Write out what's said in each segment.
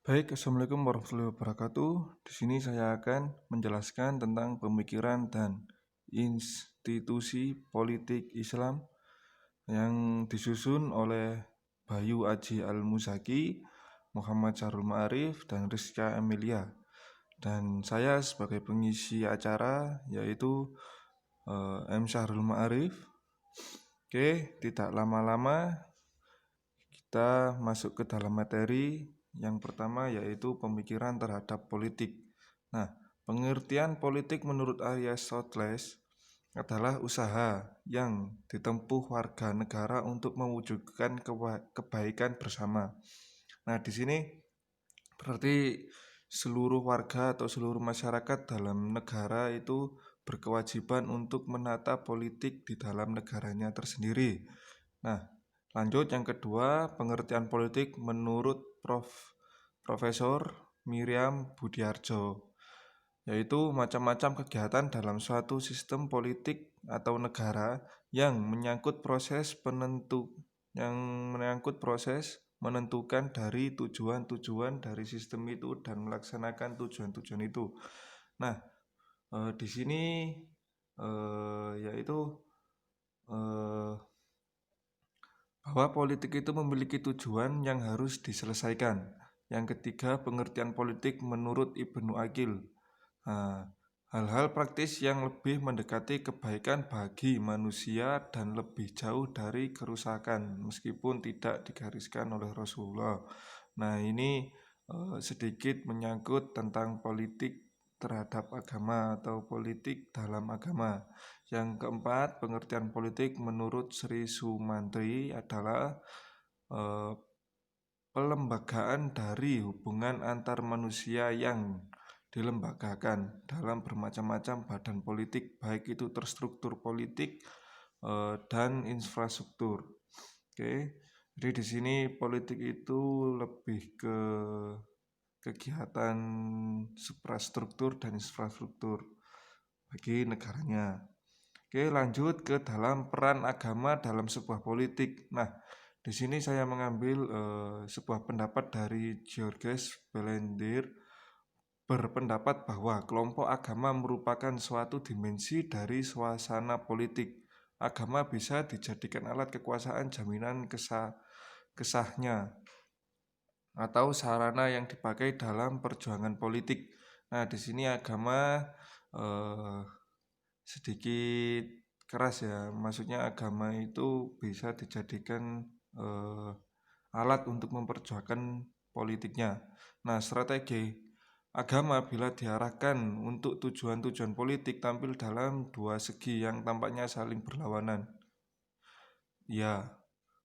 Baik, Assalamualaikum warahmatullahi wabarakatuh. Di sini saya akan menjelaskan tentang pemikiran dan institusi politik Islam yang disusun oleh Bayu Aji Al-Muzaki, Muhammad Syahrul Ma'arif, dan Rizka Emilia. Dan saya sebagai pengisi acara yaitu M. Syahrul Ma'arif. Oke, tidak lama-lama kita masuk ke dalam materi. Yang pertama yaitu pemikiran terhadap politik. Nah, pengertian politik menurut Aristoteles adalah usaha yang ditempuh warga negara untuk mewujudkan kebaikan bersama. Nah, di sini berarti seluruh warga atau seluruh masyarakat dalam negara itu berkewajiban untuk menata politik di dalam negaranya tersendiri. Nah, lanjut yang kedua, pengertian politik menurut Profesor Miriam Budiarjo, yaitu macam-macam kegiatan dalam suatu sistem politik atau negara yang menyangkut proses menentukan dari tujuan-tujuan dari sistem itu dan melaksanakan tujuan-tujuan itu. Nah, di sini yaitu bahwa politik itu memiliki tujuan yang harus diselesaikan. Yang ketiga, pengertian politik menurut Ibnu Aqil. Hal-hal praktis yang lebih mendekati kebaikan bagi manusia dan lebih jauh dari kerusakan, meskipun tidak digariskan oleh Rasulullah. Nah, ini sedikit menyangkut tentang politik terhadap agama atau politik dalam agama. Yang keempat, pengertian politik menurut Sri Sumantri adalah pelembagaan dari hubungan antar manusia yang dilembagakan dalam bermacam-macam badan politik, baik itu terstruktur politik dan infrastruktur. Oke, jadi di sini politik itu lebih ke kegiatan suprastruktur dan infrastruktur bagi negaranya. Oke, lanjut ke dalam peran agama dalam sebuah politik. Nah, di sini saya mengambil sebuah pendapat dari Georges Belender berpendapat bahwa kelompok agama merupakan suatu dimensi dari suasana politik. Agama bisa dijadikan alat kekuasaan, jaminan kesahnya, atau sarana yang dipakai dalam perjuangan politik. Nah, di sini agama sedikit keras ya, maksudnya agama itu bisa dijadikan alat untuk memperjuangkan politiknya. Nah, strategi agama bila diarahkan untuk tujuan-tujuan politik tampil dalam dua segi yang tampaknya saling berlawanan. Ya,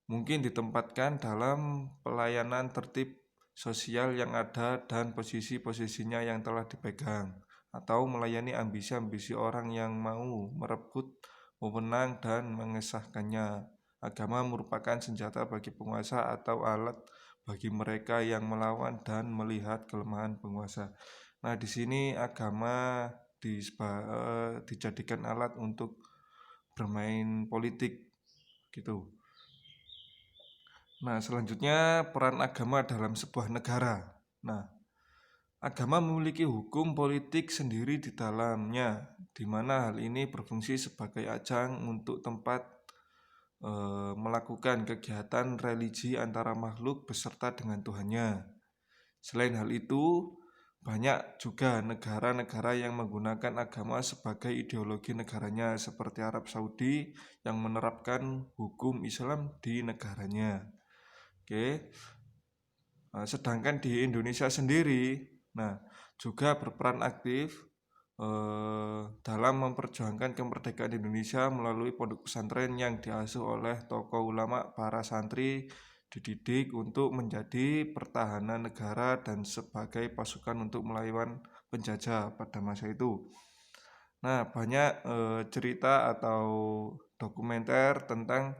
mungkin ditempatkan dalam pelayanan tertib sosial yang ada dan posisi-posisinya yang telah dipegang, atau melayani ambisi-ambisi orang yang mau merebut wewenang dan mengesahkannya. Agama merupakan senjata bagi penguasa atau alat bagi mereka yang melawan dan melihat kelemahan penguasa. Nah, di sini agama dijadikan alat untuk bermain politik gitu. Nah, selanjutnya peran agama dalam sebuah negara. Nah, agama memiliki hukum politik sendiri di dalamnya, di mana hal ini berfungsi sebagai ajang untuk tempat melakukan kegiatan religi antara makhluk beserta dengan Tuhannya. Selain hal itu, banyak juga negara-negara yang menggunakan agama sebagai ideologi negaranya, seperti Arab Saudi yang menerapkan hukum Islam di negaranya. Oke. Sedangkan di Indonesia sendiri, juga berperan aktif dalam memperjuangkan kemerdekaan Indonesia melalui pondok pesantren yang diasuh oleh tokoh ulama, para santri dididik untuk menjadi pertahanan negara dan sebagai pasukan untuk melawan penjajah pada masa itu. Nah, banyak cerita atau dokumenter tentang